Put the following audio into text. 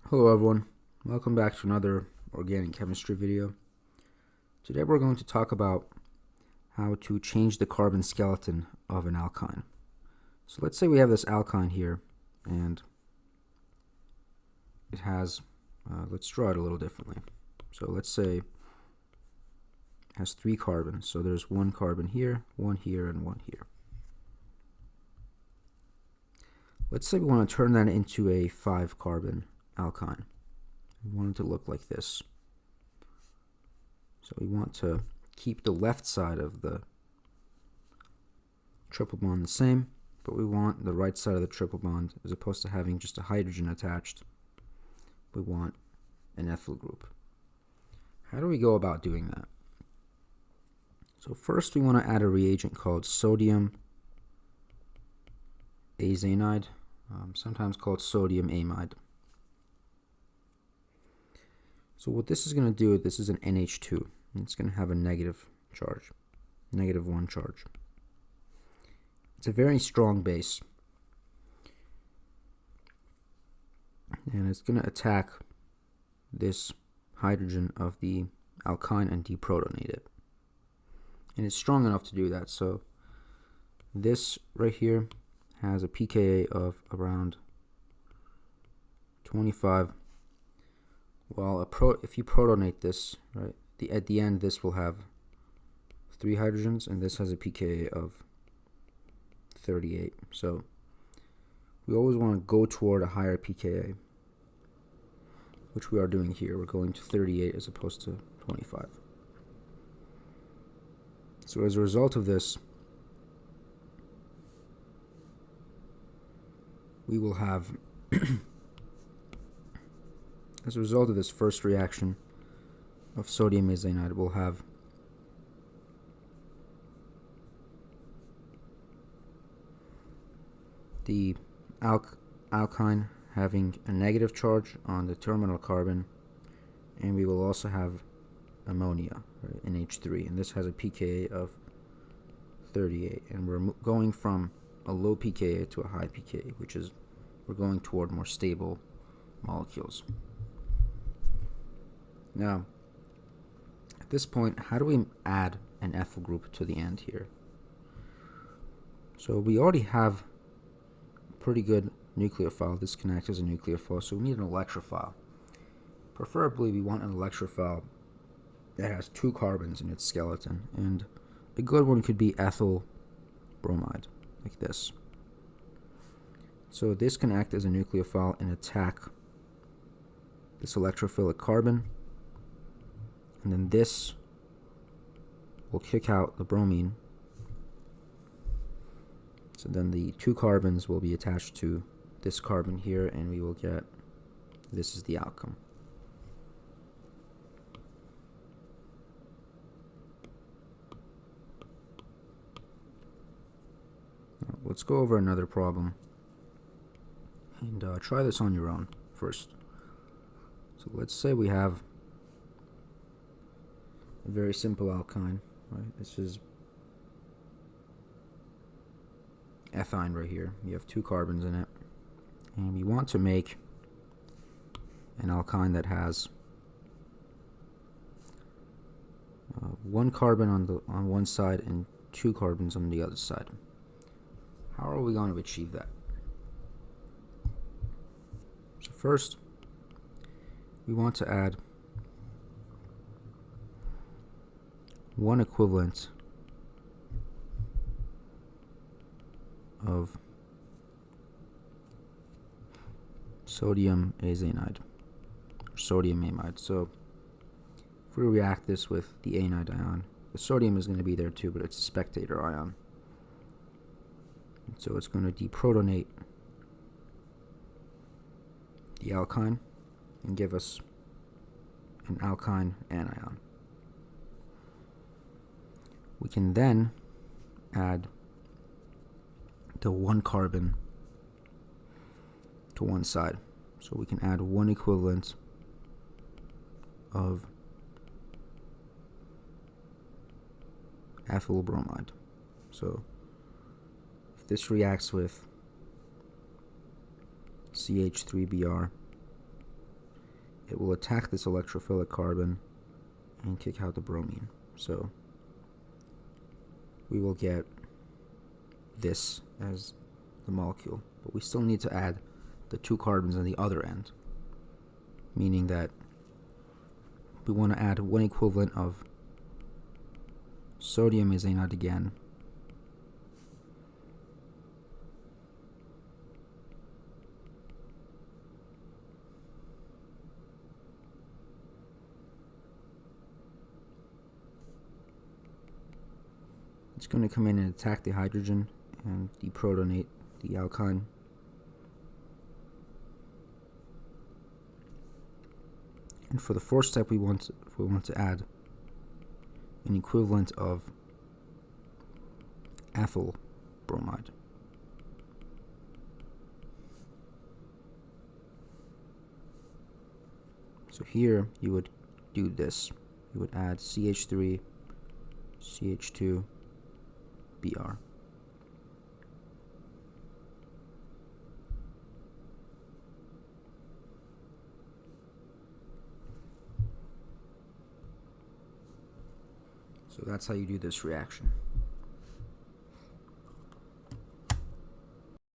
Hello everyone, welcome back to another organic chemistry video. Today we're going to talk about how to change the carbon skeleton of an alkyne. So let's say we have this alkyne here and it has, let's draw it a little differently. So let's say it has 3 carbons, so there's 1 carbon here, 1 here, and 1 here. Let's say we want to turn that into a 5 carbon alkyne. We want it to look like this. So we want to keep the left side of the triple bond the same, but we want the right side of the triple bond, as opposed to having just a hydrogen attached, we want an ethyl group. How do we go about doing that? So first we want to add a reagent called sodium azanide, sometimes called sodium amide. So what this is going to do, this is an NaNH2, and it's going to have a negative charge, -1 charge. It's a very strong base, and it's going to attack this hydrogen of the alkyne and deprotonate it. And it's strong enough to do that, so this right here has a pKa of around 25. Well, if you protonate this, right, at the end this will have 3 hydrogens, and this has a pKa of 38. So we always want to go toward a higher pKa, which we are doing here. We're going to 38 as opposed to 25. So as a result of this, we will have as a result of this first reaction of sodium azanide, we'll have the alkyne having a negative charge on the terminal carbon, and we will also have ammonia, right, NH3, and this has a pKa of 38, and we're going from a low pKa to a high pKa, which is, we're going toward more stable molecules. Now, at this point, how do we add an ethyl group to the end here? So we already have a pretty good nucleophile. This can act as a nucleophile, so we need an electrophile. Preferably, we want an electrophile that has 2 carbons in its skeleton, and a good one could be ethyl bromide, like this. So this can act as a nucleophile and attack this electrophilic carbon, and then this will kick out the bromine. So then the 2 carbons will be attached to this carbon here, and we will get, this is the outcome. Now, let's go over another problem and try this on your own first. So let's say we have a very simple alkyne, right? This is ethyne right here. You have 2 carbons in it, and we want to make an alkyne that has 1 carbon on one side and 2 carbons on the other side. How are we going to achieve that? So first, we want to add 1 equivalent of sodium azanide, or sodium amide. So if we react this with the anide ion, the sodium is going to be there too, but it's a spectator ion. So it's going to deprotonate the alkyne and give us an alkyne anion. We can then add the 1 carbon to one side. So we can add 1 equivalent of ethyl bromide. So if this reacts with CH3Br, it will attack this electrophilic carbon and kick out the bromine. So we will get this as the molecule, but we still need to add the 2 carbons on the other end, meaning that we want to add 1 equivalent of sodium isonide again, it's going to come in and attack the hydrogen and deprotonate the alkyne. And for the 4th step, we want to add an equivalent of ethyl bromide. So here you would do this. You would add CH3, CH2, Br. So that's how you do this reaction.